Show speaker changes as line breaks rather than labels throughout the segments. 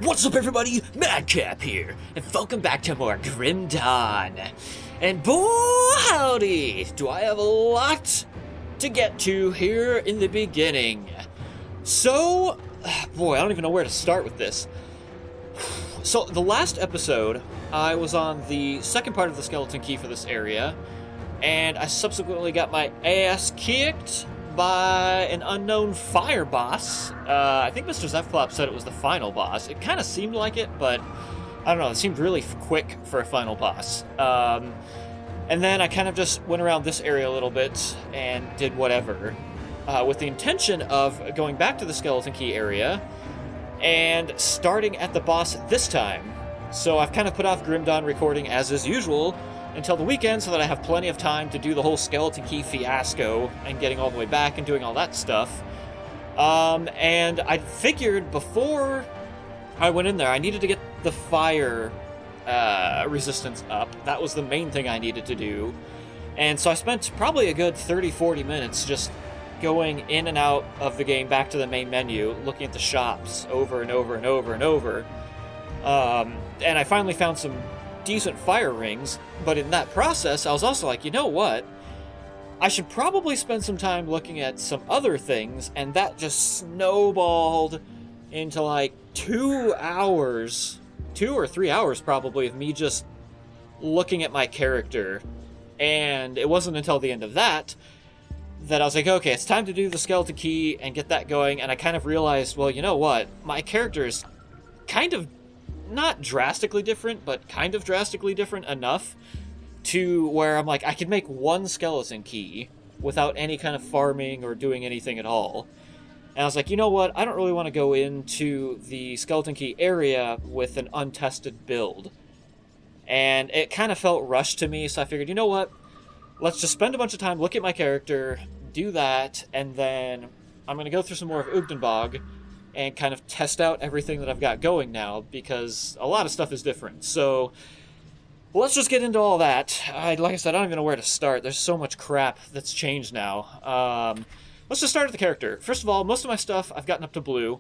What's up, everybody? Madcap here, and welcome back to more Grim Dawn. And boy, howdy, do I have a lot to get to here in the beginning. So, boy, I don't even know where to start with this. So, the last episode, I was on the second part of the skeleton key for this area, and I subsequently got my ass kicked by an unknown fire boss. I think Mr. Zefplop said it was the final boss. It kind of seemed like it, but I don't know, it seemed really quick for a final boss. And then I kind of just went around this area a little bit and did whatever, with the intention of going back to the skeleton key area and starting at the boss this time. So I've kind of put off Grim Dawn recording as is usual until the weekend so that I have plenty of time to do the whole skeleton key fiasco and getting all the way back and doing all that stuff. And I figured before I went in there, I needed to get the fire resistance up. That was the main thing I needed to do. And so I spent probably a good 30-40 minutes just going in and out of the game back to the main menu, looking at the shops over and over and over and over. And I finally found some decent fire rings, but in that process I was also like, you know what, I should probably spend some time looking at some other things, and that just snowballed into like 2 hours, 2 or 3 hours probably, of me just looking at my character. And it wasn't until the end of that I was like, okay, it's time to do the skeleton key and get that going. And I kind of realized, well, you know what, my character is kind of not drastically different, but kind of drastically different enough to where I'm like, I could make one skeleton key without any kind of farming or doing anything at all. And I was like, you know what, I don't really want to go into the skeleton key area with an untested build. And it kind of felt rushed to me, so I figured, you know what, let's just spend a bunch of time, look at my character, do that, and then I'm going to go through some more of Ugdenbog and kind of test out everything that I've got going now, because a lot of stuff is different. So let's just get into all that. Like I said, I don't even know where to start. There's so much crap that's changed now. Let's just start with the character. First of all, most of my stuff I've gotten up to blue.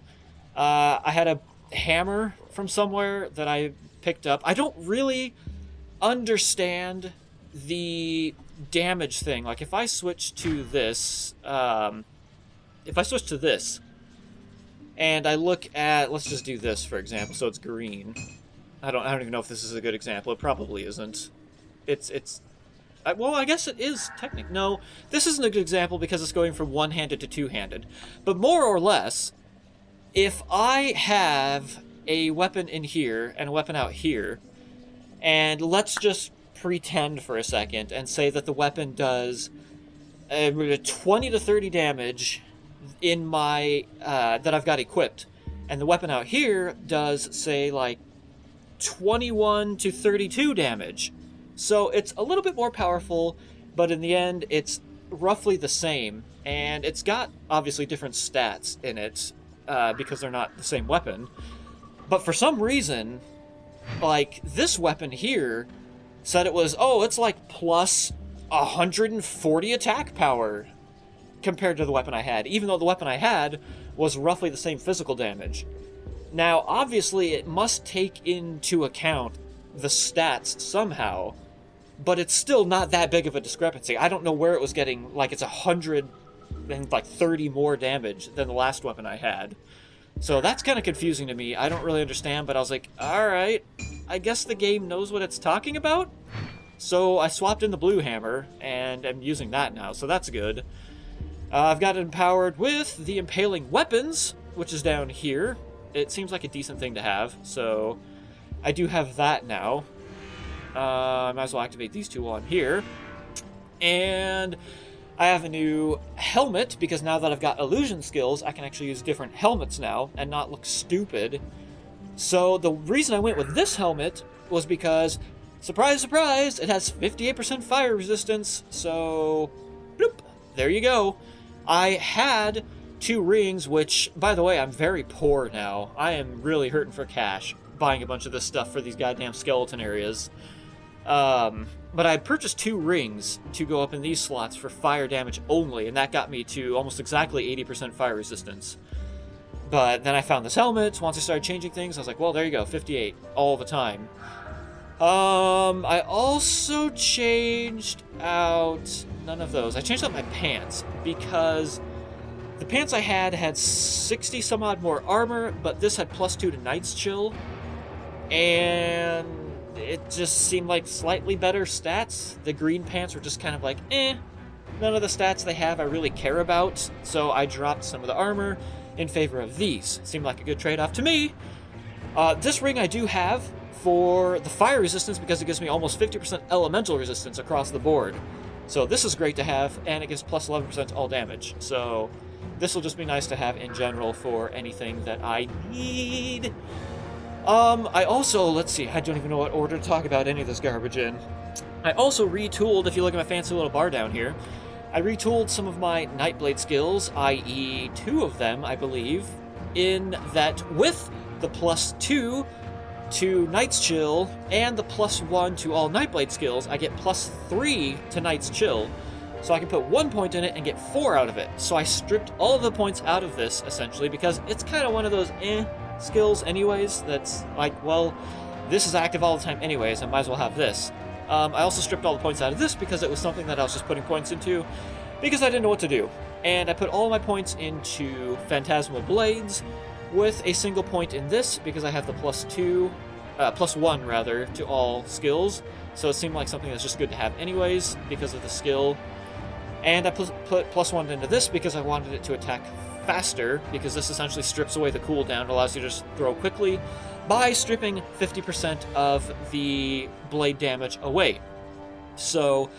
I had a hammer from somewhere that I picked up. I don't really understand the damage thing. Like, if I switch to this, and I look at, let's just do this for example, so it's green. I don't even know if this is a good example. It probably isn't. Well, I guess it is technical. No, this isn't a good example because it's going from one-handed to two-handed. But more or less, if I have a weapon in here and a weapon out here, and let's just pretend for a second and say that the weapon does 20 to 30 damage in my that I've got equipped, and the weapon out here does, say, like 21 to 32 damage. So it's a little bit more powerful, but in the end it's roughly the same, and it's got obviously different stats in it because they're not the same weapon. But for some reason, like, this weapon here said it was, oh, it's like plus 140 attack power compared to the weapon I had, even though the weapon I had was roughly the same physical damage. Now, obviously, it must take into account the stats somehow, but it's still not that big of a discrepancy. I don't know where it was getting, like, it's 130 more damage than the last weapon I had. So that's kind of confusing to me. I don't really understand, but I was like, alright, I guess the game knows what it's talking about? So I swapped in the blue hammer, and I'm using that now, so that's good. I've got it empowered with the impaling weapons, which is down here. It seems like a decent thing to have, so I do have that now. I might as well activate these two while I'm here. And I have a new helmet, because now that I've got illusion skills, I can actually use different helmets now and not look stupid. So the reason I went with this helmet was because, surprise, surprise, it has 58% fire resistance, so bloop, there you go. I had 2 rings, which, by the way, I'm very poor now. I am really hurting for cash, buying a bunch of this stuff for these goddamn skeleton areas. But I purchased 2 rings to go up in these slots for fire damage only, and that got me to almost exactly 80% fire resistance. But then I found this helmet. Once I started changing things, I was like, well, there you go, 58 all the time. I also changed out none of those. I changed out my pants because the pants I had 60 some odd more armor, but this had +2 to Night's Chill, and it just seemed like slightly better stats. The green pants were just kind of like, eh. None of the stats they have I really care about, so I dropped some of the armor in favor of these. Seemed like a good trade-off to me. This ring I do have for the fire resistance because it gives me almost 50% elemental resistance across the board. So this is great to have, and it gives plus 11% all damage. So this will just be nice to have in general for anything that I need. I also, let's see, I don't even know what order to talk about any of this garbage in. I also retooled, if you look at my fancy little bar down here, I retooled some of my Nightblade skills, i.e. 2 of them, I believe, in that with the +2 to Night's Chill and the +1 to all Nightblade skills, I get +3 to Night's Chill. So I can put 1 point in it and get 4 out of it. So I stripped all of the points out of this, essentially, because it's kind of one of those skills anyways, that's like, well, this is active all the time anyways, I might as well have this. I also stripped all the points out of this because it was something that I was just putting points into because I didn't know what to do. And I put all my points into Phantasmal Blades with a single point in this because I have the +1 rather, to all skills. So it seemed like something that's just good to have anyways because of the skill. And I put +1 into this because I wanted it to attack faster, because this essentially strips away the cooldown, allows you to just throw quickly by stripping 50% of the blade damage away. So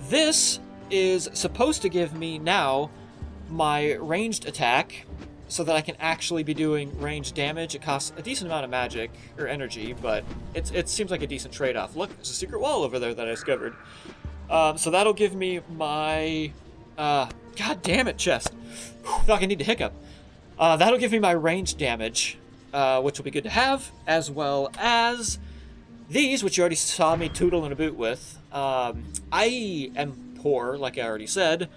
this is supposed to give me now my ranged attack so that I can actually be doing ranged damage. It costs a decent amount of magic or energy, but it seems like a decent trade-off. Look, there's a secret wall over there that I discovered. So that'll give me my god damn it, chest. I feel like I need to hiccup. That'll give me my ranged damage, which will be good to have, as well as these, which you already saw me tootle in a boot with. I am poor, like I already said,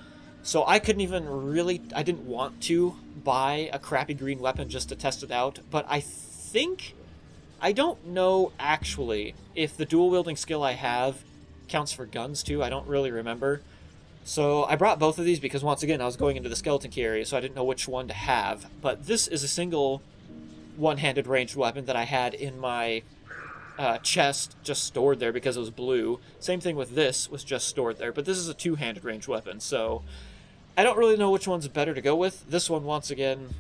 so I couldn't even really, I didn't want to buy a crappy green weapon just to test it out, but I think, I don't know actually if the dual wielding skill I have counts for guns too. I don't really remember. So I brought both of these because, once again, I was going into the skeleton key area, so I didn't know which one to have. But this is a single one-handed ranged weapon that I had in my chest, just stored there because it was blue. Same thing with this, was just stored there. But this is a two-handed ranged weapon, so I don't really know which one's better to go with. This one, once again,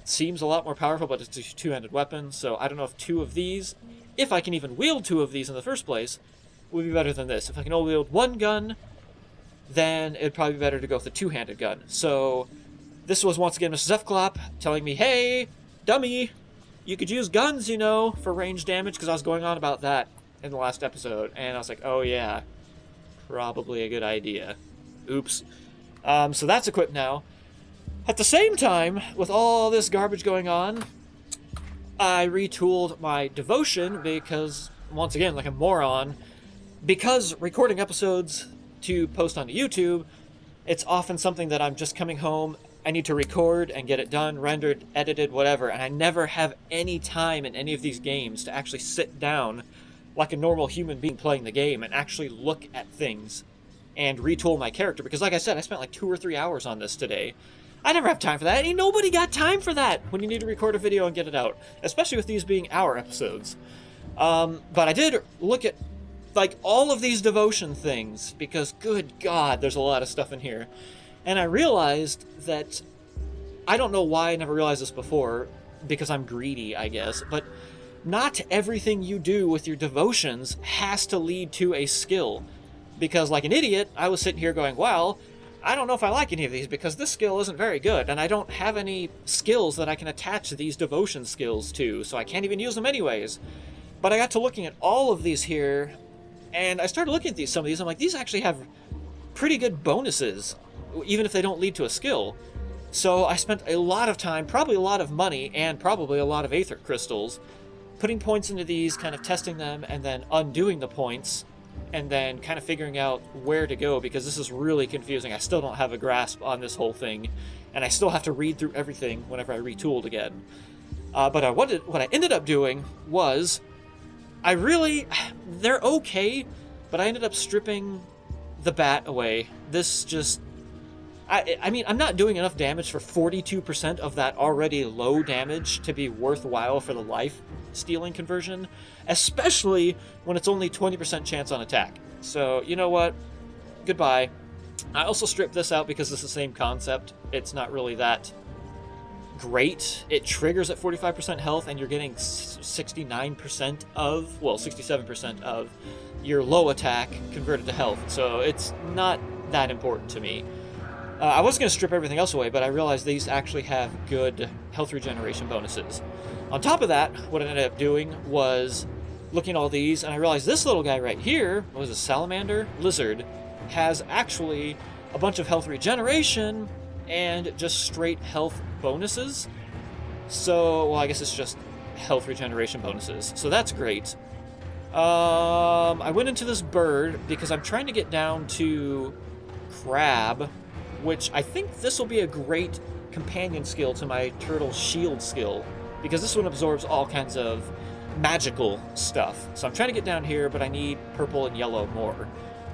seems a lot more powerful, but it's a two-handed weapon, so I don't know if 2 of these, if I can even wield 2 of these in the first place, would be better than this. If I can only wield 1 gun, then it'd probably be better to go with a two-handed gun. So this was, once again, Mr. Zefklop telling me, hey, dummy, you could use guns, you know, for range damage, because I was going on about that in the last episode, and I was like, oh yeah, probably a good idea. Oops. So that's equipped now. At the same time, with all this garbage going on, I retooled my devotion because, once again, like a moron, because recording episodes to post onto YouTube, it's often something that I'm just coming home, I need to record and get it done, rendered, edited, whatever, and I never have any time in any of these games to actually sit down like a normal human being playing the game and actually look at things and retool my character, because like I said, I spent like 2 or 3 hours on this today. I never have time for that. Ain't nobody got time for that when you need to record a video and get it out, especially with these being hour episodes. But I did look at like all of these devotion things because, good God, there's a lot of stuff in here. And I realized that, I don't know why I never realized this before, because I'm greedy, I guess, but not everything you do with your devotions has to lead to a skill. Because like an idiot, I was sitting here going, well, I don't know if I like any of these because this skill isn't very good, and I don't have any skills that I can attach these devotion skills to, so I can't even use them anyways. But I got to looking at all of these here, and I started looking at some of these, I'm like, these actually have pretty good bonuses, even if they don't lead to a skill. So I spent a lot of time, probably a lot of money, and probably a lot of Aether Crystals, putting points into these, kind of testing them, and then undoing the points, and then kind of figuring out where to go, because this is really confusing. I still don't have a grasp on this whole thing, and I still have to read through everything whenever I retooled again. But what I ended up doing was, they're okay, but I ended up stripping the bat away. This just, I mean, I'm not doing enough damage for 42% of that already low damage to be worthwhile for the life stealing conversion, especially when it's only 20% chance on attack. So, you know what? Goodbye. I also stripped this out because it's the same concept. It's not really that great. It triggers at 45% health, and you're getting 67% of your low attack converted to health. So it's not that important to me. I was going to strip everything else away, but I realized these actually have good health regeneration bonuses. On top of that, what I ended up doing was looking at all these, and I realized this little guy right here, was a salamander lizard, has actually a bunch of health regeneration and just straight health bonuses. So, well, I guess it's just health regeneration bonuses. So that's great. I went into this bird because I'm trying to get down to crab, which I think this will be a great companion skill to my turtle shield skill, because this one absorbs all kinds of magical stuff. So I'm trying to get down here, but I need purple and yellow more.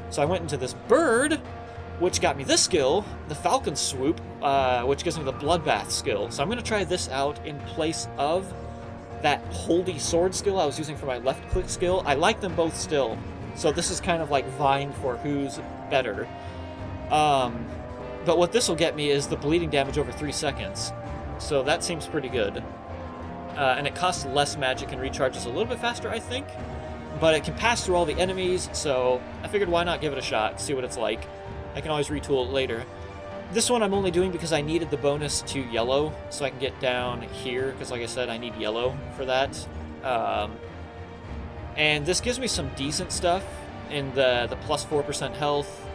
So I went into this bird, which got me this skill, the falcon swoop, which gives me the bloodbath skill. So I'm going to try this out in place of that holdy sword skill I was using for my left click skill. I like them both still, so this is kind of like vying for who's better. But what this will get me is the bleeding damage over 3 seconds. So that seems pretty good. And it costs less magic and recharges a little bit faster, I think. But it can pass through all the enemies, so I figured why not give it a shot, see what it's like. I can always retool it later. This one I'm only doing because I needed the bonus to yellow, so I can get down here, because like I said, I need yellow for that. And this gives me some decent stuff in the plus 4% health,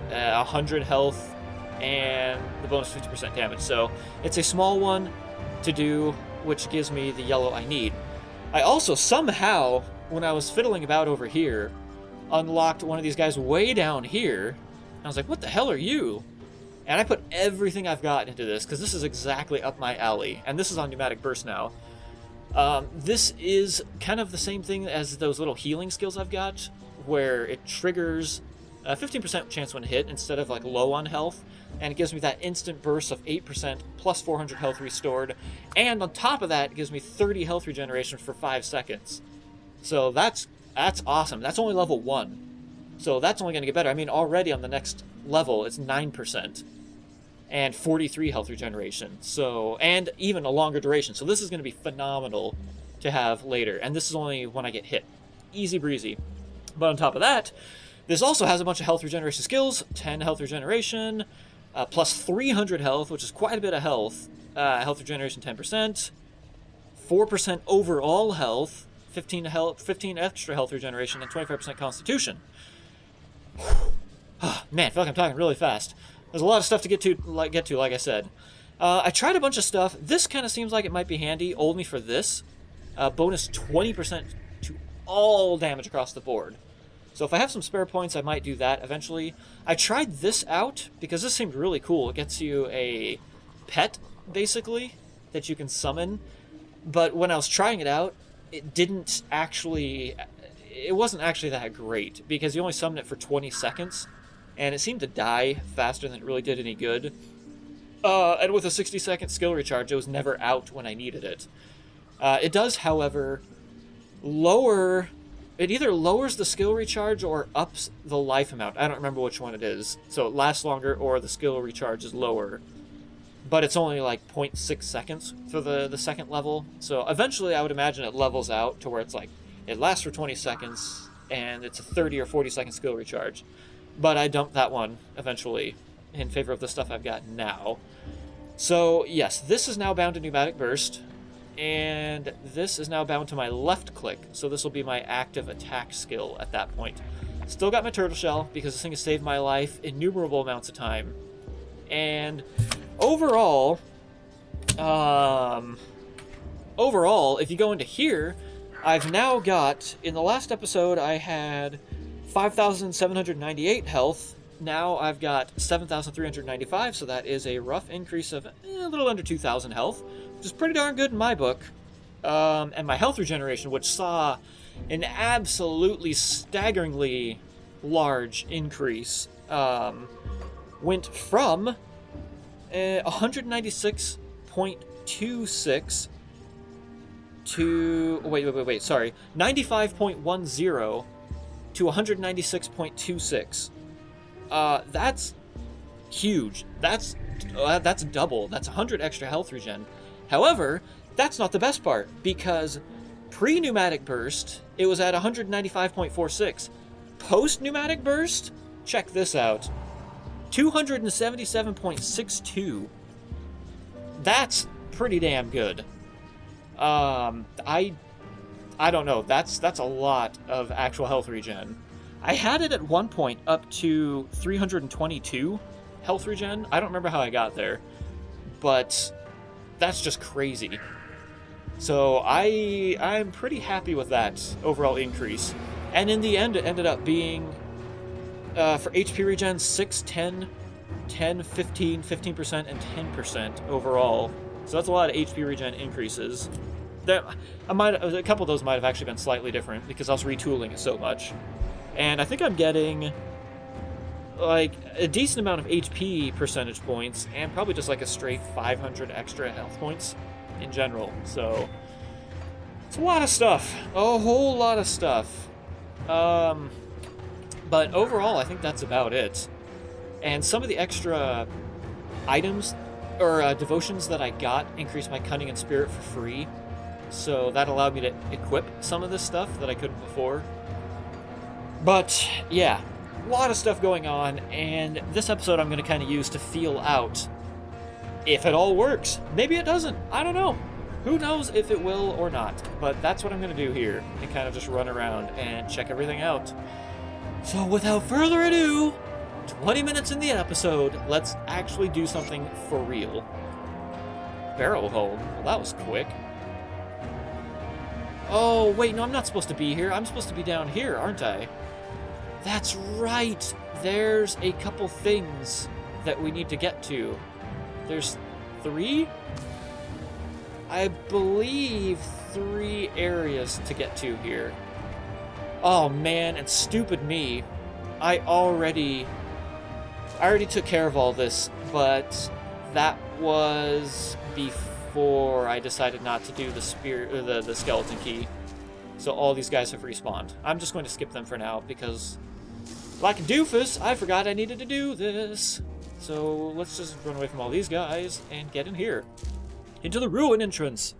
100 health, and the bonus 50% damage. So it's a small one to do, which gives me the yellow I need. I also somehow, when I was fiddling about over here, unlocked one of these guys way down here. I was like, what the hell are you? And I put everything I've got into this, because this is exactly up my alley. And this is on Pneumatic Burst now. This is kind of the same thing as those little healing skills I've got, where it triggers a 15% chance when hit instead of like low on health. And it gives me that instant burst of 8% plus 400 health restored. And on top of that, it gives me 30 health regeneration for 5 seconds. So that's awesome. That's only level 1. So that's only going to get better. I mean, already on the next level, it's 9%. And 43 health regeneration. So, and even a longer duration. So this is going to be phenomenal to have later. And this is only when I get hit. Easy breezy. But on top of that, this also has a bunch of health regeneration skills. 10 health regeneration, plus 300 health, which is quite a bit of health. Health regeneration 10%. 4% overall health. 15 extra health regeneration, and 25% constitution. Man, I feel like I'm talking really fast. There's a lot of stuff to get to, like I said. I tried a bunch of stuff. This kind of seems like it might be handy, only for this. Bonus 20% to all damage across the board. So if I have some spare points, I might do that eventually. I tried this out because this seemed really cool. It gets you a pet, basically, that you can summon. But when I was trying it out, it wasn't actually that great, because you only summon it for 20 seconds, and it seemed to die faster than it really did any good. And with a 60-second skill recharge, it was never out when I needed it. It does, however, it either lowers the skill recharge or ups the life amount. I don't remember which one it is. So it lasts longer, or the skill recharge is lower. But it's only like 0.6 seconds for the second level. So eventually I would imagine it levels out to where it's like, it lasts for 20 seconds, and it's a 30 or 40 second skill recharge. But I dumped that one eventually in favor of the stuff I've got now. So yes, this is now bound to Pneumatic Burst, and this is now bound to my left click, so this will be my active attack skill at that point. Still got my turtle shell, because this thing has saved my life innumerable amounts of time. And overall, if you go into here, I've now got, in the last episode I had 5,798 health, now I've got 7,395, so that is a rough increase of a little under 2,000 health, which is pretty darn good in my book. And my health regeneration, which saw an absolutely staggeringly large increase, went from 196.26 to... Wait, sorry. 95.10 to 196.26. That's huge. That's double. That's 100 extra health regen. However, that's not the best part, because pre-pneumatic burst, it was at 195.46. Post-pneumatic burst, check this out, 277.62. That's pretty damn good. I don't know. That's a lot of actual health regen. I had it at one point up to 322 health regen. I don't remember how I got there, but that's just crazy. So I'm pretty happy with that overall increase. And in the end, it ended up being, for HP regen, 6, 10, 10, 15, 15%, and 10% overall. So that's a lot of HP regen increases. A couple of those might have actually been slightly different, because I was retooling it so much. And I think I'm getting, like, a decent amount of HP percentage points, and probably just like a straight 500 extra health points in general. So it's a lot of stuff, a whole lot of stuff. But overall, I think that's about it. And some of the extra items or devotions that I got increased my cunning and spirit for free, so that allowed me to equip some of this stuff that I couldn't before. But yeah, a lot of stuff going on, and this episode I'm going to kind of use to feel out if it all works. Maybe it doesn't. I don't know. Who knows if it will or not. But that's what I'm going to do here, and kind of just run around and check everything out. So without further ado, 20 minutes in the episode, let's actually do something for real. Barrowholm. Well, that was quick. Oh, wait, no, I'm not supposed to be here. I'm supposed to be down here, aren't I? That's right. There's a couple things that we need to get to. There's 3? I believe 3 areas to get to here. Oh, man, and stupid me. I already took care of all this, but that was before I decided not to do the skeleton key. So all these guys have respawned. I'm just going to skip them for now, because like a doofus, I forgot I needed to do this. So let's just run away from all these guys and get in here. Into the ruin entrance.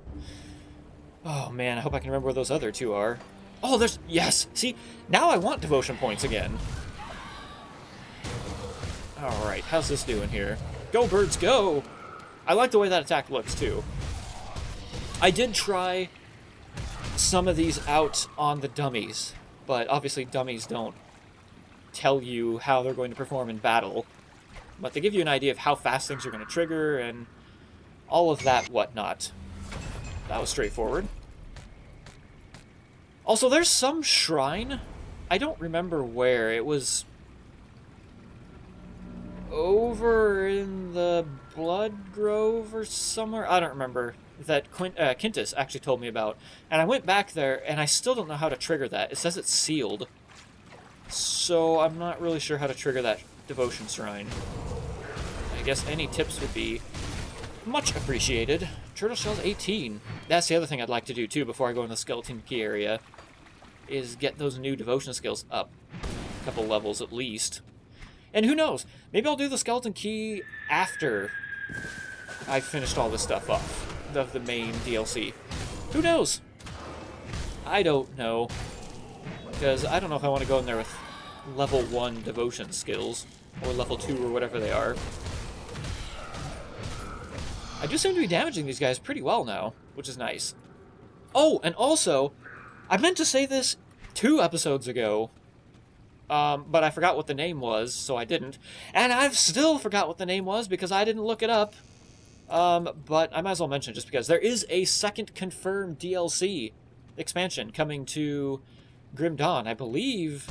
Oh man, I hope I can remember where those other 2 are. Oh, there's... Yes! See, now I want devotion points again. Alright, how's this doing here? Go, birds, go! I like the way that attack looks, too. I did try some of these out on the dummies, but obviously dummies don't tell you how they're going to perform in battle. But they give you an idea of how fast things are going to trigger, and all of that whatnot. That was straightforward. Also, there's some shrine. I don't remember where. It was over in the Blood Grove or somewhere. I don't remember. That Quintus actually told me about. And I went back there, and I still don't know how to trigger that. It says it's sealed. So I'm not really sure how to trigger that devotion shrine. I guess any tips would be much appreciated. Turtle Shells 18. That's the other thing I'd like to do, too, before I go in the skeleton key area, is get those new devotion skills up a couple levels at least. And who knows? Maybe I'll do the skeleton key after I've finished all this stuff up, of the main DLC. Who knows? I don't know. Because I don't know if I want to go in there with level 1 devotion skills, or level 2 or whatever they are. I do seem to be damaging these guys pretty well now, which is nice. Oh, and also, I meant to say this 2 episodes ago, but I forgot what the name was, so I didn't. And I've still forgot what the name was because I didn't look it up. But I might as well mention it just because there is a second confirmed DLC expansion coming to Grim Dawn, I believe.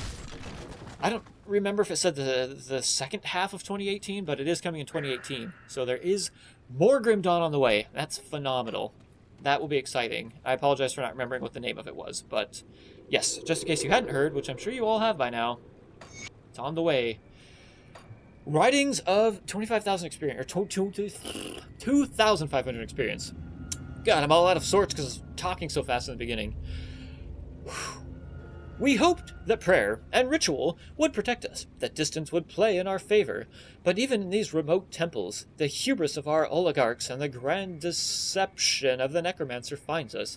remember if it said the second half of 2018, but it is coming in 2018. So there is more Grim Dawn on the way. That's phenomenal. That will be exciting. I apologize for not remembering what the name of it was, but yes, just in case you hadn't heard, which I'm sure you all have by now, it's on the way. Writings of 25,000 experience, or 2,500 experience. God, I'm all out of sorts because I'm talking so fast in the beginning. We hoped that prayer and ritual would protect us, that distance would play in our favor, but even in these remote temples, the hubris of our oligarchs and the grand deception of the necromancer finds us.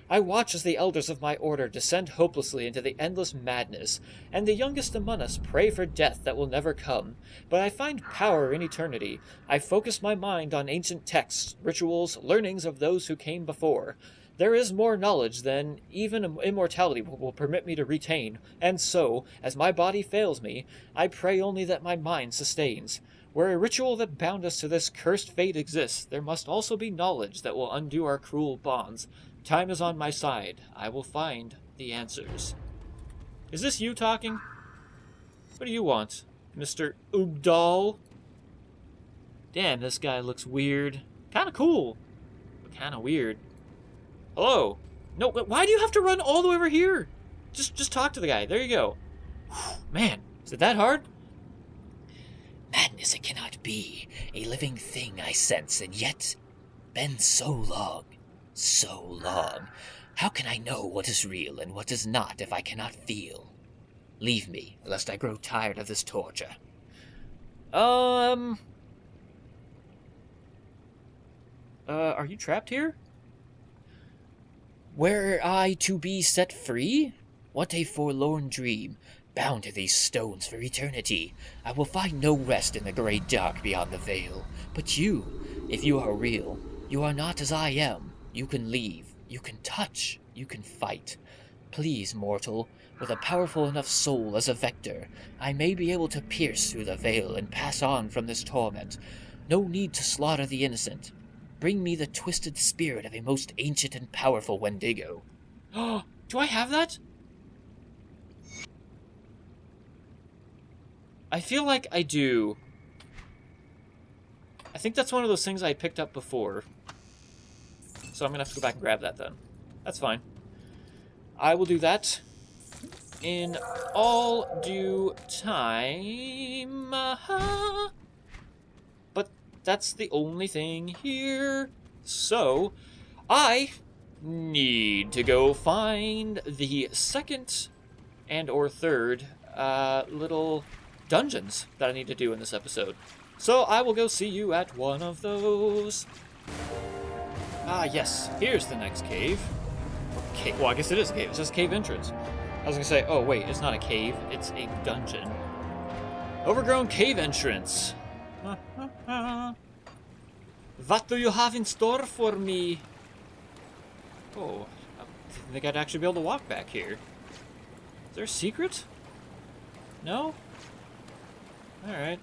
I watch as the elders of my order descend hopelessly into the endless madness, and the youngest among us pray for death that will never come. But I find power in eternity. I focus my mind on ancient texts, rituals, learnings of those who came before. There is more knowledge than even immortality will permit me to retain, and so, as my body fails me, I pray only that my mind sustains. Where a ritual that bound us to this cursed fate exists, there must also be knowledge that will undo our cruel bonds. Time is on my side. I will find the answers. Is this you talking? What do you want, Mr. Ugdal? Damn, this guy looks weird. Kinda cool, but kinda weird. Hello? No, why do you have to run all the way over here? Just talk to the guy. There you go. Whew, man, is it that hard?
Madness it cannot be. A living thing I sense, and yet been so long. So long. How can I know what is real and what is not if I cannot feel? Leave me, lest I grow tired of this torture.
Are you trapped here?
Were I to be set free? What a forlorn dream, bound to these stones for eternity. I will find no rest in the great dark beyond the veil. But you, if you are real, you are not as I am. You can leave, you can touch, you can fight. Please, mortal, with a powerful enough soul as a vector, I may be able to pierce through the veil and pass on from this torment. No need to slaughter the innocent. Bring me the twisted spirit of a most ancient and powerful Wendigo.
Oh, do I have that? I feel like I do. I think that's one of those things I picked up before. So I'm going to have to go back and grab that then. That's fine. I will do that in all due time. But that's the only thing here. So I need to go find the second and or third little dungeons that I need to do in this episode. So I will go see you at one of those. Ah, yes. Here's the next cave. Cave. Well, I guess it is a cave. It's just a cave entrance. I was going to say, oh, wait, it's not a cave. It's a dungeon. Overgrown cave entrance. What do you have in store for me? Oh, I didn't think I'd actually be able to walk back here. Is there a secret? No? Alright.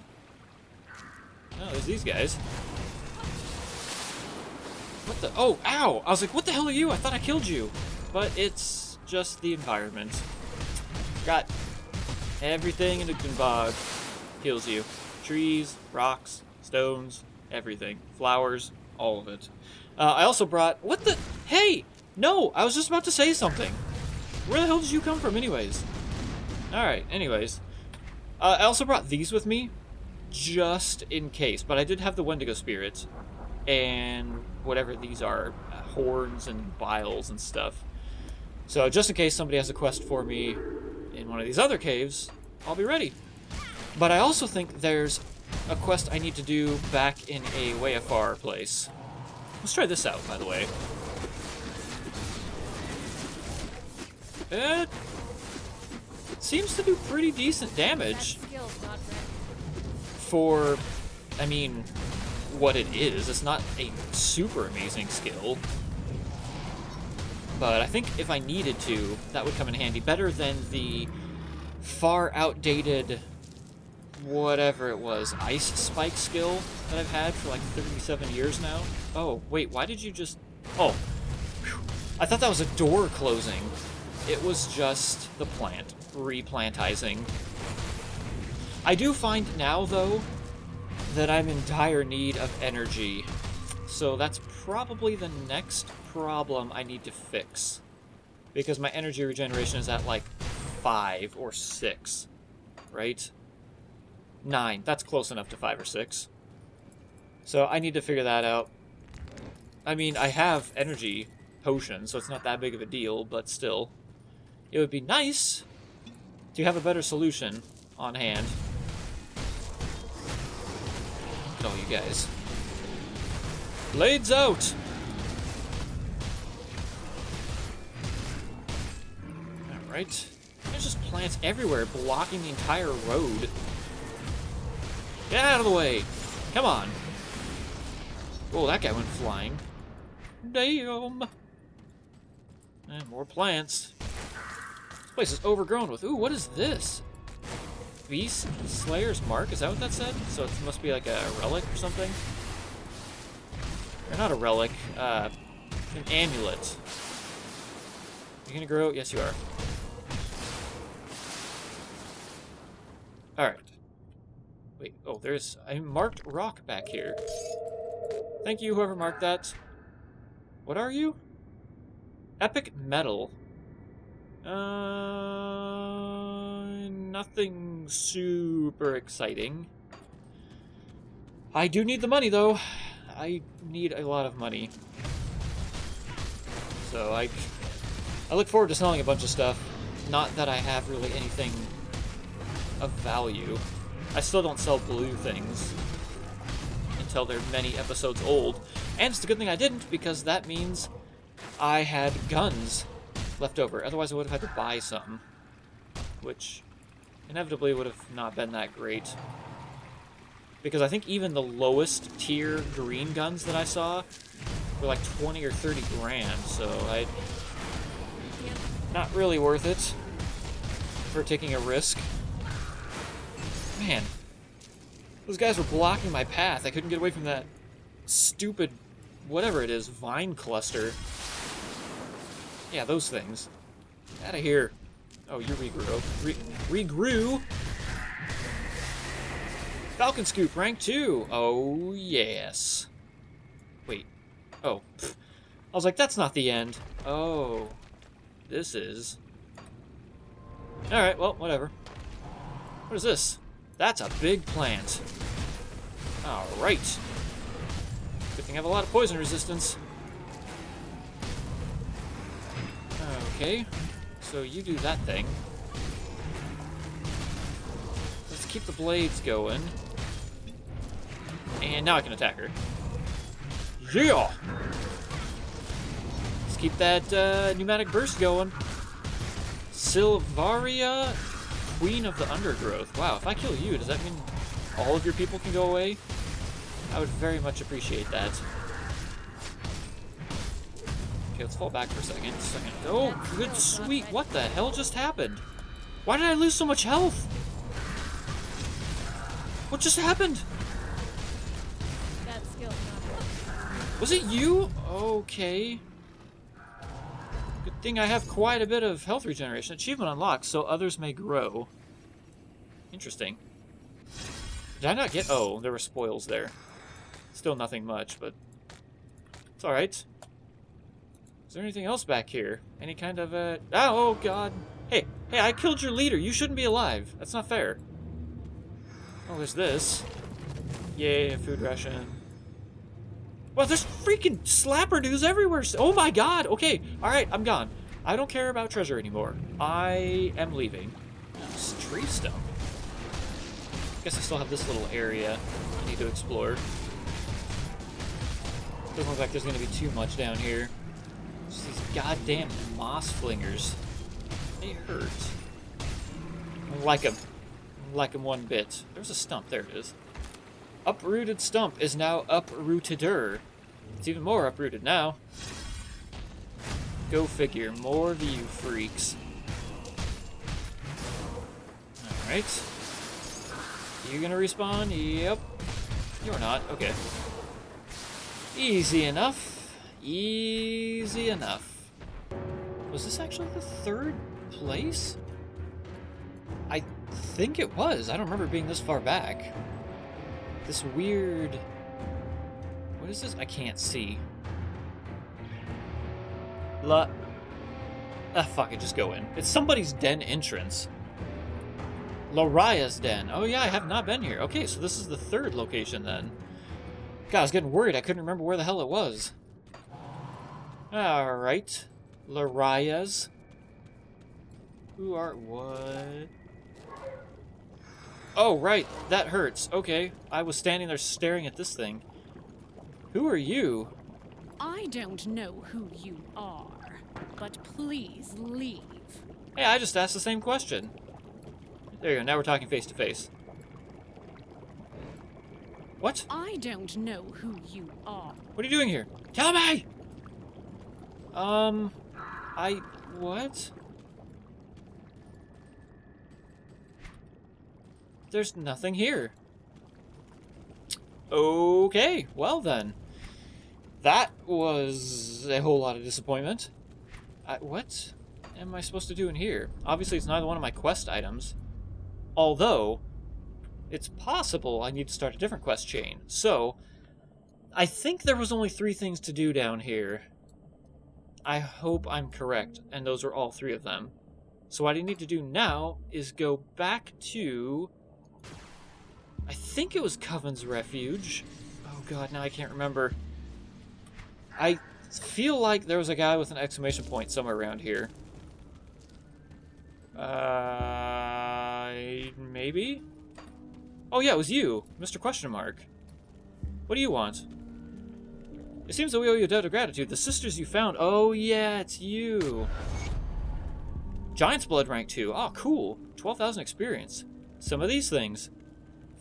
Oh, there's these guys. What the? Oh, ow! I was like, what the hell are you? I thought I killed you. But it's just the environment. Got everything in Bog kills you. Trees, rocks, stones, everything. Flowers, all of it. I also brought... What the... Hey! No! I was just about to say something. Where the hell did you come from anyways? Alright, anyways. I also brought these with me, just in case. But I did have the Wendigo Spirit, and whatever these are, horns and biles and stuff. So just in case somebody has a quest for me in one of these other caves, I'll be ready. But I also think there's a quest I need to do back in a way afar place. Let's try this out, by the way. It seems to do pretty decent damage for, I mean, what it is. It's not a super amazing skill. But I think if I needed to, that would come in handy. Better than the far outdated, whatever it was, ice spike skill that I've had for like 37 years now. Oh, wait, why did you just... Oh, whew. I thought that was a door closing. It was just the plant replantizing. I do find now, though, that I'm in dire need of energy. So that's probably the next problem I need to fix. Because my energy regeneration is at like 5 or 6, right? 9. That's close enough to 5 or 6. So I need to figure that out. I mean, I have energy potions, so it's not that big of a deal, but still. It would be nice to have a better solution on hand. Look at all you guys. Blades out! Alright. There's just plants everywhere blocking the entire road. Get out of the way! Come on! Oh, that guy went flying. Damn! And more plants. This place is overgrown with... Ooh, what is this? Beast Slayer's Mark? Is that what that said? So it must be like a relic or something? Or not a relic. An amulet. You gonna grow? Yes, you are. Alright. Wait, oh, there's a marked rock back here. Thank you, whoever marked that. What are you? Epic metal. Nothing super exciting. I do need the money, though. I need a lot of money. So I look forward to selling a bunch of stuff. Not that I have really anything of value. I still don't sell blue things until they're many episodes old. And it's a good thing I didn't, because that means I had guns left over. Otherwise I would have had to buy some, which inevitably would have not been that great. Because I think even the lowest tier green guns that I saw were like 20 or 30 grand, so not really worth it for taking a risk. Man, those guys were blocking my path. I couldn't get away from that stupid, whatever it is, vine cluster. Yeah, those things. Out of here. Oh, you regrew. Regrew? Falcon Scoop, rank 2. Oh, yes. Wait. Oh. Pfft. I was like, that's not the end. Oh. This is. Alright, well, whatever. What is this? That's a big plant. Alright. Good thing I have a lot of poison resistance. Okay. So you do that thing. Let's keep the blades going. And now I can attack her. Yeah! Let's keep that pneumatic burst going. Silvaria, Queen of the Undergrowth. Wow, if I kill you, does that mean all of your people can go away? I would very much appreciate that. Okay, let's fall back for a second. Oh, good sweet. What the hell just happened? Why did I lose so much health? What just happened?
That skill's not
Was it you? Okay. Good thing I have quite a bit of health regeneration. Achievement unlocked, so others may grow. Interesting. Did I not get... Oh, there were spoils there. Still nothing much, but... It's alright. Is there anything else back here? Any kind of oh, God. Hey, I killed your leader. You shouldn't be alive. That's not fair. Oh, there's this. Yay, a food ration. Well, there's freaking slapperdoos everywhere. Oh my God. Okay, alright, I'm gone. I don't care about treasure anymore. I am leaving. This tree stump. Guess I still have this little area I need to explore. Doesn't look like there's going to be too much down here. Just these goddamn moss flingers. They hurt. I don't like them. I don't like them one bit. There's a stump. There it is. Uprooted stump is now uprooteder. It's even more uprooted now. Go figure. More of you freaks. Alright. You gonna respawn? Yep. You're not. Okay. Easy enough. Easy enough. Was this actually the third place? I think it was. I don't remember being this far back. This weird... What is this? I can't see. Fuck it, just go in. It's somebody's den entrance. Loria's den. Oh yeah, I have not been here. Okay, so this is the third location then. God, I was getting worried. I couldn't remember where the hell it was. Alright. Loria's. Who are... What? Oh, right. That hurts. Okay. I was standing there staring at this thing. Who are you?
I don't know who you are, but please leave.
Hey, I just asked the same question. There you go. Now we're talking face to face. What?
I don't know who you are.
What are you doing here? Tell me! What? There's nothing here. Okay, well then. That was a whole lot of disappointment. What am I supposed to do in here? Obviously, it's neither one of my quest items. Although, it's possible I need to start a different quest chain. So, I think there was only 3 things to do down here. I hope I'm correct, and those are all 3 of them. So what I need to do now is go back to... I think it was Coven's Refuge. Oh god, now I can't remember. I feel like there was a guy with an exclamation point somewhere around here. Maybe? Oh yeah, it was you, Mr. Question Mark. What do you want? It seems that we owe you a debt of gratitude. The sisters you found. Oh yeah, it's you. Giant's Blood rank 2. Oh, cool. 12,000 experience. Some of these things.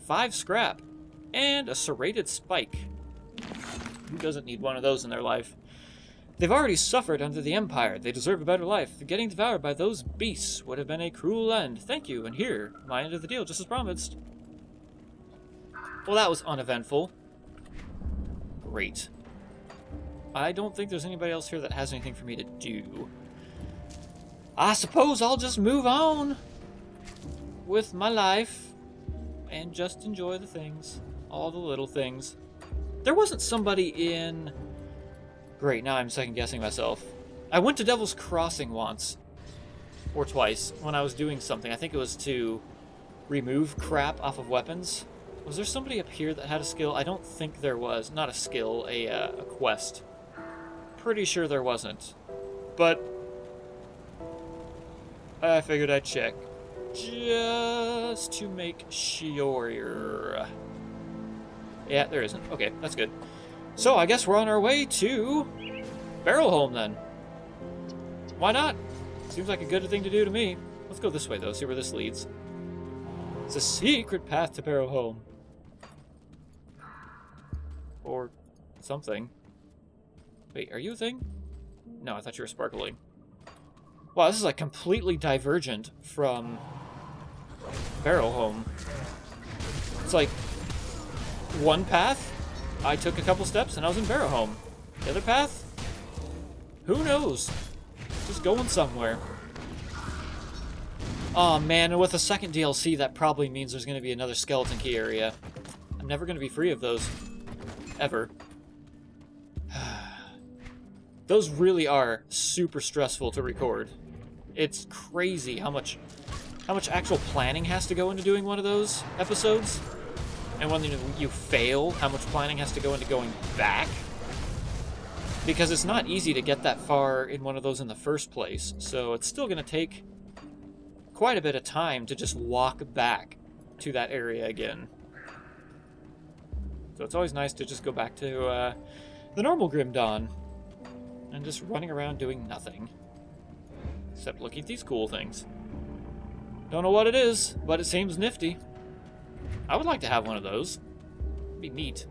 5 scrap. And a serrated spike. Who doesn't need one of those in their life? They've already suffered under the Empire. They deserve a better life. Getting devoured by those beasts would have been a cruel end. Thank you, and here, my end of the deal, just as promised. Well, that was uneventful. Great. I don't think there's anybody else here that has anything for me to do. I suppose I'll just move on with my life and just enjoy the things. All the little things. There wasn't somebody in... Great, now I'm second-guessing myself. I went to Devil's Crossing once. Or twice, when I was doing something. I think it was to remove crap off of weapons. Was there somebody up here that had a skill? I don't think there was. Not a skill, a quest. Pretty sure there wasn't. But I figured I'd check. Just to make sure. Yeah, there isn't. Okay, that's good. So I guess we're on our way to Barrowholm then. Why not? Seems like a good thing to do to me. Let's go this way though, see where this leads. It's a secret path to Barrowholm. Or something. Wait, are you a thing? No, I thought you were sparkling. Wow, this is like completely divergent from Barrowholm. It's like one path, I took a couple steps and I was in Barrowholm. The other path, who knows? Just going somewhere. Oh man, and with a second DLC, that probably means there's going to be another skeleton key area. I'm never going to be free of those. Ever. Those really are super stressful to record. It's crazy how much actual planning has to go into doing one of those episodes. And when you fail, how much planning has to go into going back. Because it's not easy to get that far in one of those in the first place. So it's still going to take quite a bit of time to just walk back to that area again. So it's always nice to just go back to the normal Grim Dawn. And just running around doing nothing. Except looking at these cool things. Don't know what it is, but it seems nifty. I would like to have one of those. It'd be neat.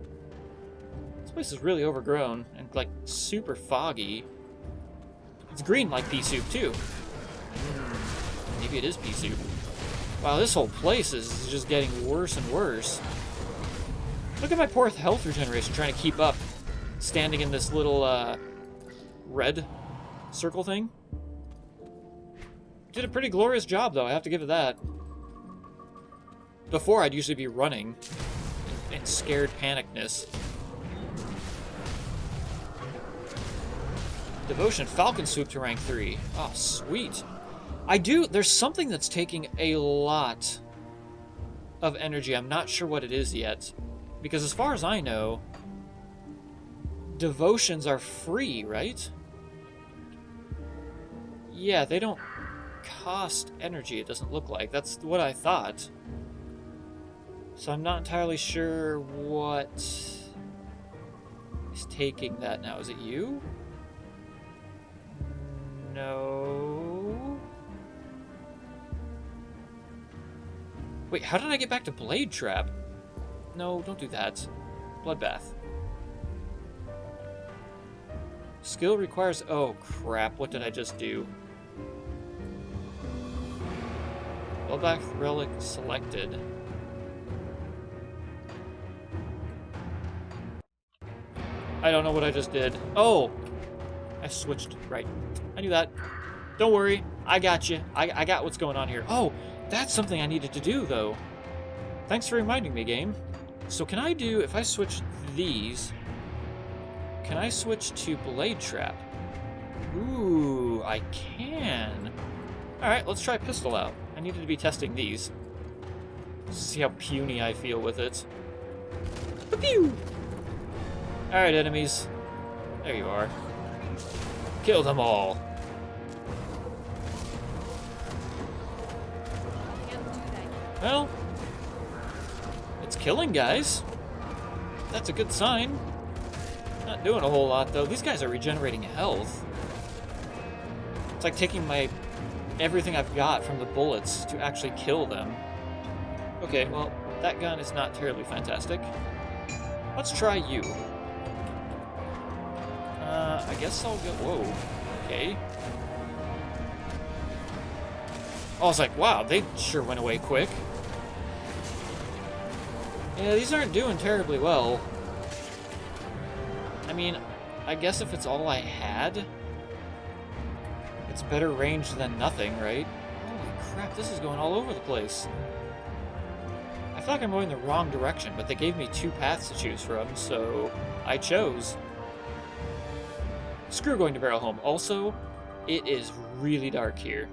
This place is really overgrown and like super foggy. It's green like pea soup too. Maybe it is pea soup. Wow, this whole place is just getting worse and worse. Look at my poor health regeneration trying to keep up. Standing in this little red circle thing. Did a pretty glorious job though, I have to give it that. Before, I'd usually be running in scared panicness. Devotion, Falcon Swoop to rank 3. Oh, sweet. There's something that's taking a lot of energy. I'm not sure what it is yet. Because as far as I know, devotions are free, right? Yeah, they don't cost energy, it doesn't look like. That's what I thought. So I'm not entirely sure what is taking that now. Is it you? No. Wait, how did I get back to Blade Trap? No, don't do that. Bloodbath. Skill requires... Oh, crap. What did I just do? Bloodbath Relic selected. I don't know what I just did. Oh! I switched. Right. I knew that. Don't worry. I got you. I got what's going on here. Oh! That's something I needed to do, though. Thanks for reminding me, game. So can I do... If I switch these... Can I switch to Blade Trap? Ooh, I can. Alright, let's try Pistol out. I needed to be testing these. See how puny I feel with it. Pew! Alright, enemies. There you are. Kill them all. Well, it's killing guys. That's a good sign. Not doing a whole lot, though. These guys are regenerating health. It's like taking everything I've got from the bullets to actually kill them. Okay, well, that gun is not terribly fantastic. Let's try you. I guess I'll go... Whoa. Okay. I was like, wow, they sure went away quick. Yeah, these aren't doing terribly well. I mean, I guess if it's all I had, it's better range than nothing, right? Holy crap, this is going all over the place. I feel like I'm going the wrong direction, but they gave me 2 paths to choose from, so I chose. Screw going to Barrowholm. Also, it is really dark here.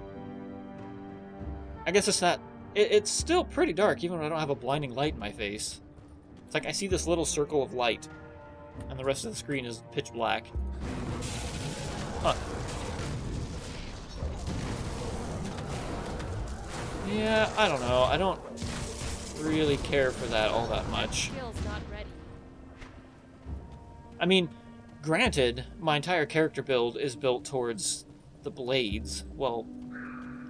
I guess it's not... It's still pretty dark, even when I don't have a blinding light in my face. It's like I see this little circle of light, and the rest of the screen is pitch black. Huh. Yeah, I don't know. I don't really care for that all that much. I mean, granted, my entire character build is built towards the blades. Well,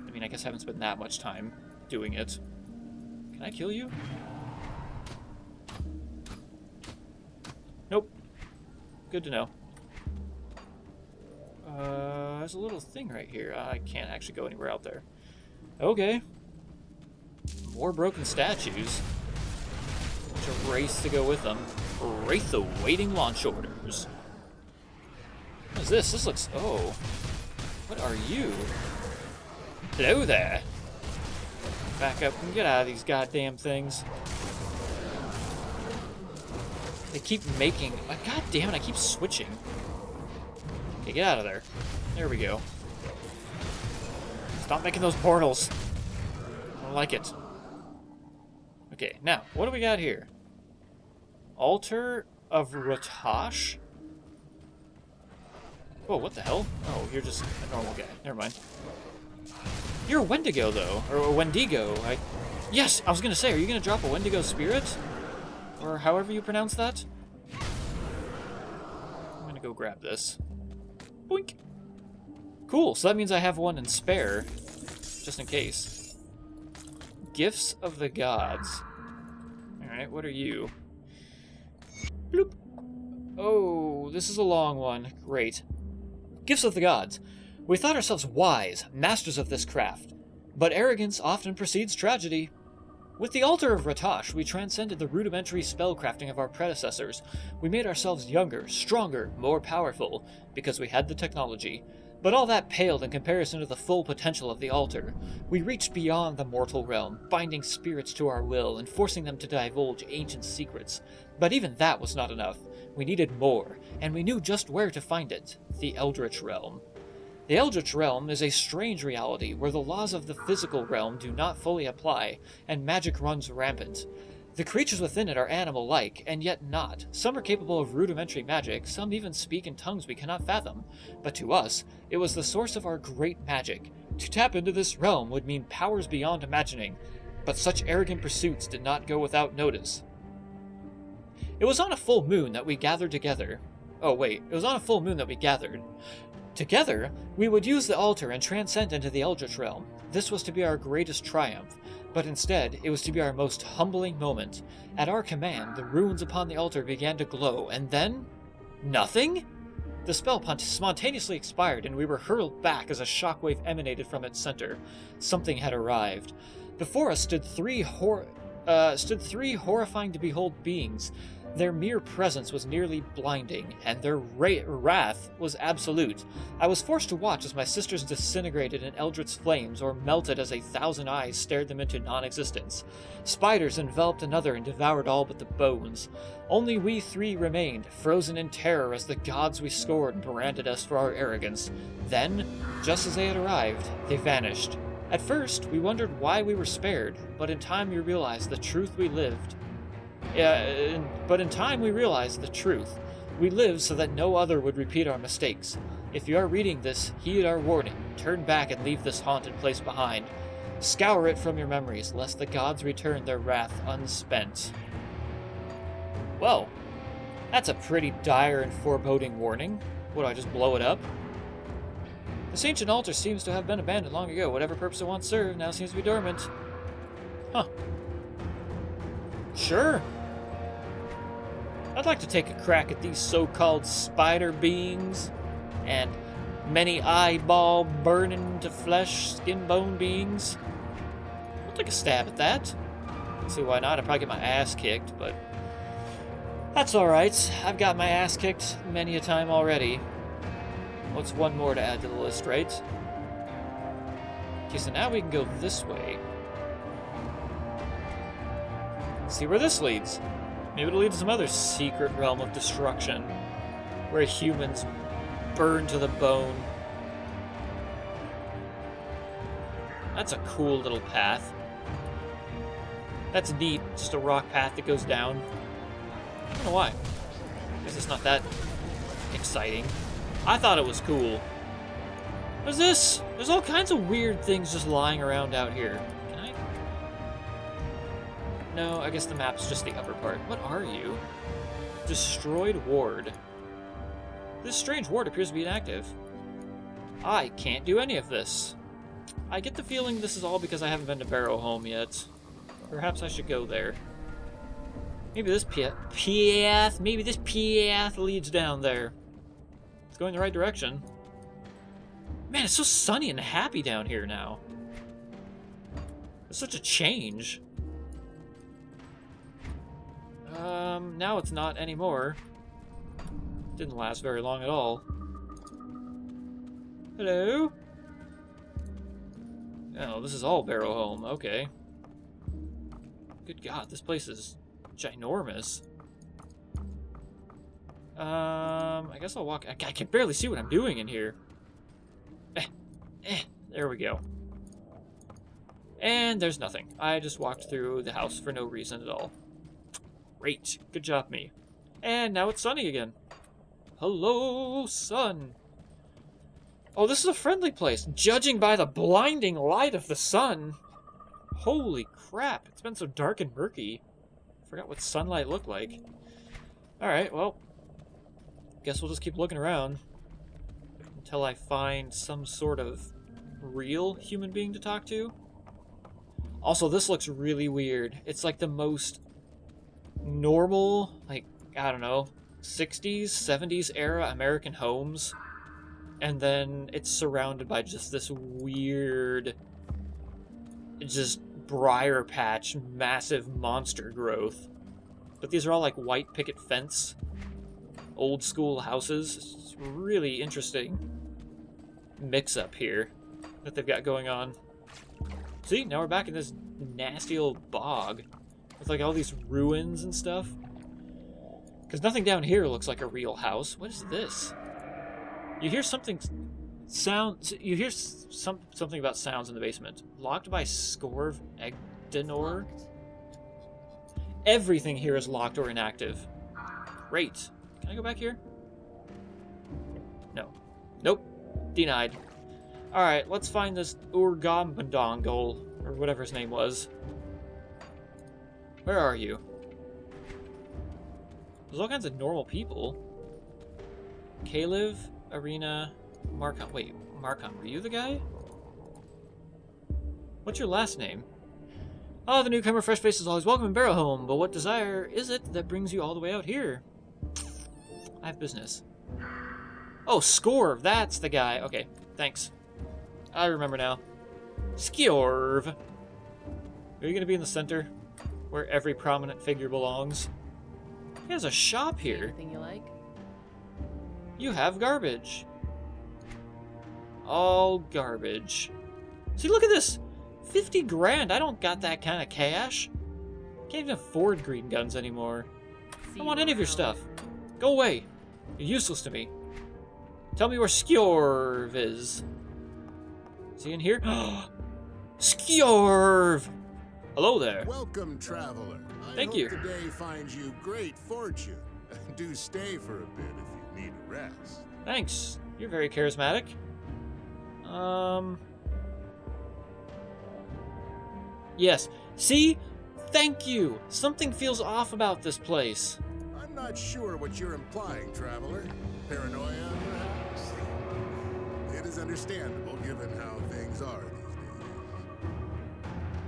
I mean, I guess I haven't spent that much time doing it. Can I kill you? Nope. Good to know. There's a little thing right here. I can't actually go anywhere out there. Okay. More broken statues. Bunch of wraiths to go with them. Wraith awaiting launch orders. What is this? This looks... Oh. What are you? Hello there. Back up and get out of these goddamn things. They keep making... God damn it, I keep switching. Okay, get out of there. There we go. Stop making those portals. I don't like it. Okay, now, what do we got here? Altar of Ratash? Whoa, what the hell? Oh, you're just a normal guy. Never mind. You're a Wendigo, though. Or a Wendigo. Yes, I was going to say, are you going to drop a Wendigo spirit? Or however you pronounce that? I'm going to go grab this. Boink. Cool, so that means I have one in spare. Just in case. Gifts of the Gods. Alright, what are you? Bloop. Oh, this is a long one. Great. Gifts of the Gods. We thought ourselves wise, masters of this craft. But arrogance often precedes tragedy. With the Altar of Ratash, we transcended the rudimentary spellcrafting of our predecessors. We made ourselves younger, stronger, more powerful, because we had the technology.
But all that paled in comparison to the full potential of the altar. We reached beyond the mortal realm, binding spirits to our will and forcing them to divulge ancient secrets. But even that was not enough. We needed more, and we knew just where to find it: the Eldritch Realm. The Eldritch Realm is a strange reality where the laws of the physical realm do not fully apply, and magic runs rampant. The creatures within it are animal-like, and yet not. Some are capable of rudimentary magic, some even speak in tongues we cannot fathom. But to us, it was the source of our great magic. To tap into this realm would mean powers beyond imagining, but such arrogant pursuits did not go without notice. It was on a full moon that we gathered together. Together, we would use the altar and transcend into the Eldritch Realm. This was to be our greatest triumph, but instead, it was to be our most humbling moment. At our command, the runes upon the altar began to glow, and then... nothing? The spell spontaneously expired, and we were hurled back as a shockwave emanated from its center. Something had arrived. Before us stood three horrifying to behold beings. Their mere presence was nearly blinding, and their wrath was absolute. I was forced to watch as my sisters disintegrated in eldritch flames or melted as 1,000 eyes stared them into non-existence. Spiders enveloped another and devoured all but the bones. Only we three remained, frozen in terror as the gods we scored branded us for our arrogance. Then, just as they had arrived, they vanished. At first, we wondered why we were spared, but in time we realized the truth. We lived so that no other would repeat our mistakes. If you are reading this, heed our warning. Turn back and leave this haunted place behind. Scour it from your memories, lest the gods return their wrath unspent. Well, that's a pretty dire and foreboding warning. What, do I just blow it up? This ancient altar seems to have been abandoned long ago. Whatever purpose it once served now seems to be dormant. Huh. Sure. I'd like to take a crack at these so-called spider beings and many eyeball burning to flesh, skin bone beings. I'll take a stab at that. See, why not? I'd probably get my ass kicked, but that's alright. I've got my ass kicked many a time already. What's one more to add to the list, right? Okay, so now we can go this way. See where this leads. Maybe it'll lead to some other secret realm of destruction, where humans burn to the bone. That's a cool little path. That's neat, just a rock path that goes down. I don't know why. I guess it's not that exciting. I thought it was cool. What's this? There's all kinds of weird things just lying around out here. Can I? No, I guess the map's just the upper part. What are you? Destroyed ward. This strange ward appears to be inactive. I can't do any of this. I get the feeling this is all because I haven't been to Barrowholm yet. Perhaps I should go there. Maybe this path leads down there. It's going the right direction. Man, it's so sunny and happy down here now. It's such a change. Now it's not anymore. Didn't last very long at all. Hello? Oh, this is all Barrowholm. Okay. Good God, this place is ginormous. I guess I'll walk. I can barely see what I'm doing in here. There we go. And there's nothing. I just walked through the house for no reason at all. Great. Good job, me. And now it's sunny again. Hello, sun. Oh, this is a friendly place, judging by the blinding light of the sun. Holy crap, it's been so dark and murky. Forgot what sunlight looked like. Alright, well, guess we'll just keep looking around until I find some sort of real human being to talk to. Also, this looks really weird. It's like the most normal, like, I don't know, 60s, 70s era American homes. And then it's surrounded by just this weird, just briar patch, massive monster growth. But these are all like white picket fence, old school houses. It's really interesting.
mix-up here that they've got going on. See, now we're back in this nasty old bog with like all these ruins and stuff. Because nothing down here looks like a real house. What is this? You hear something You hear something about sounds in the basement. Locked by Scorv Egdenor. Everything here is locked or inactive. Great. Can I go back here? No. Nope. Denied. Alright, let's find this Urgambandongle, or whatever his name was. Where are you? There's all kinds of normal people. Kaliv, Arena, Markon. Wait, Markon, were you the guy? What's your last name? Oh, the newcomer, fresh face is always welcome in Barrowholm, but what desire is it that brings you all the way out here? I have business. Oh, Scorv, that's the guy. Okay, thanks. I remember now. Skjorv. Are you going to be in the center, where every prominent figure belongs? There's a shop here.
Anything you like?
You have garbage. All garbage. See, look at this. 50 grand. I don't got that kind of cash. Can't even afford green guns anymore. I don't want any of your stuff. Go away. You're useless to me. Tell me where Skjorv is. Is he in here? Skjorv! Hello there.
Welcome, traveler.
Thank
I
you.
hope the day finds you great fortune. Do stay for a bit if you need a rest.
Thanks. You're very charismatic. Yes. See? Thank you. Something feels off about this place.
I'm not sure what you're implying, traveler. Paranoia, perhaps? It is understandable given how things are these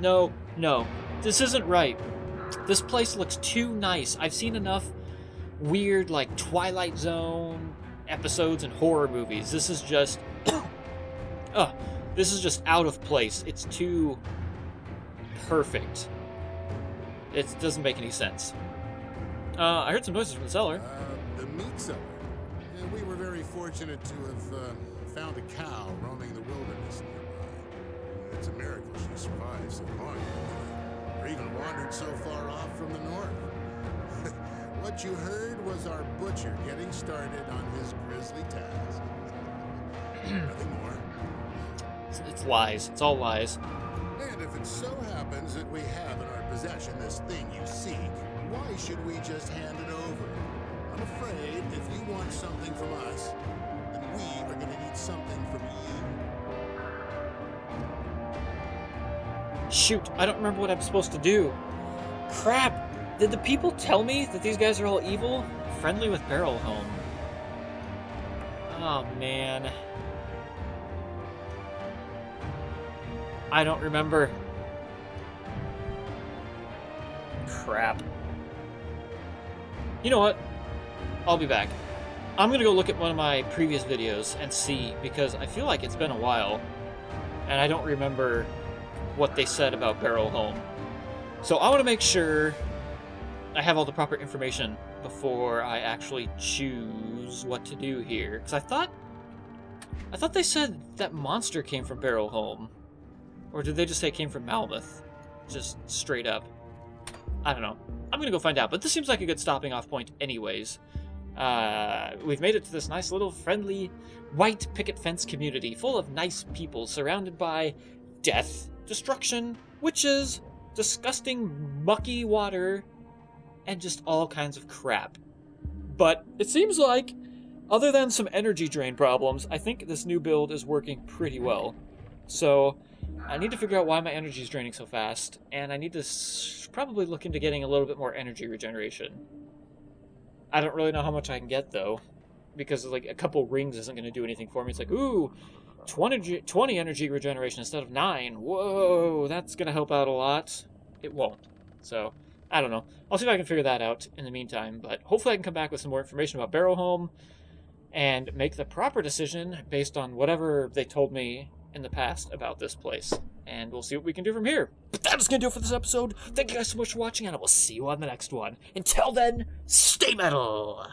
days.
No. This isn't right. This place looks too nice. I've seen enough weird, like, Twilight Zone episodes and horror movies. This is just... this is just out of place. It's too perfect. It doesn't make any sense. I heard some noises from the cellar.
The meat cellar. We were very fortunate to have found a cow roaming the wilderness nearby. It's a miracle she survived so long, or even wandered so far off from the north. What you heard was our butcher getting started on his grisly task. Nothing more.
It's lies. It's all lies.
And if it so happens that we have in our possession this thing you seek, why should we just hand it over? I'm afraid if you want something from us, then we are going to need something from you.
Shoot, I don't remember what I'm supposed to do. Crap! Did the people tell me that these guys are all evil? Friendly with Barrowholm. Oh, man. I don't remember. Crap. You know what? I'll be back. I'm gonna go look at one of my previous videos and see, because I feel like it's been a while, and I don't remember what they said about Barrowholm. So I want to make sure I have all the proper information before I actually choose what to do here. Because I thought they said that monster came from Barrowholm. Or did they just say it came from Malmouth? Just straight up. I don't know. I'm gonna go find out, but this seems like a good stopping off point anyways. We've made it to this nice little friendly white picket fence community full of nice people surrounded by death, destruction, witches, disgusting mucky water, and just all kinds of crap. But it seems like, other than some energy drain problems, I think this new build is working pretty well. So I need to figure out why my energy is draining so fast, and I need to probably look into getting a little bit more energy regeneration. I don't really know how much I can get, though, because like a couple rings isn't going to do anything for me. It's like, ooh, 20 energy regeneration instead of 9. Whoa, that's going to help out a lot. It won't. So, I don't know. I'll see if I can figure that out in the meantime, but hopefully I can come back with some more information about Barrowholm and make the proper decision based on whatever they told me in the past about this place. And we'll see what we can do from here. But that is going to do it for this episode. Thank you guys so much for watching, and I will see you on the next one. Until then, stay metal!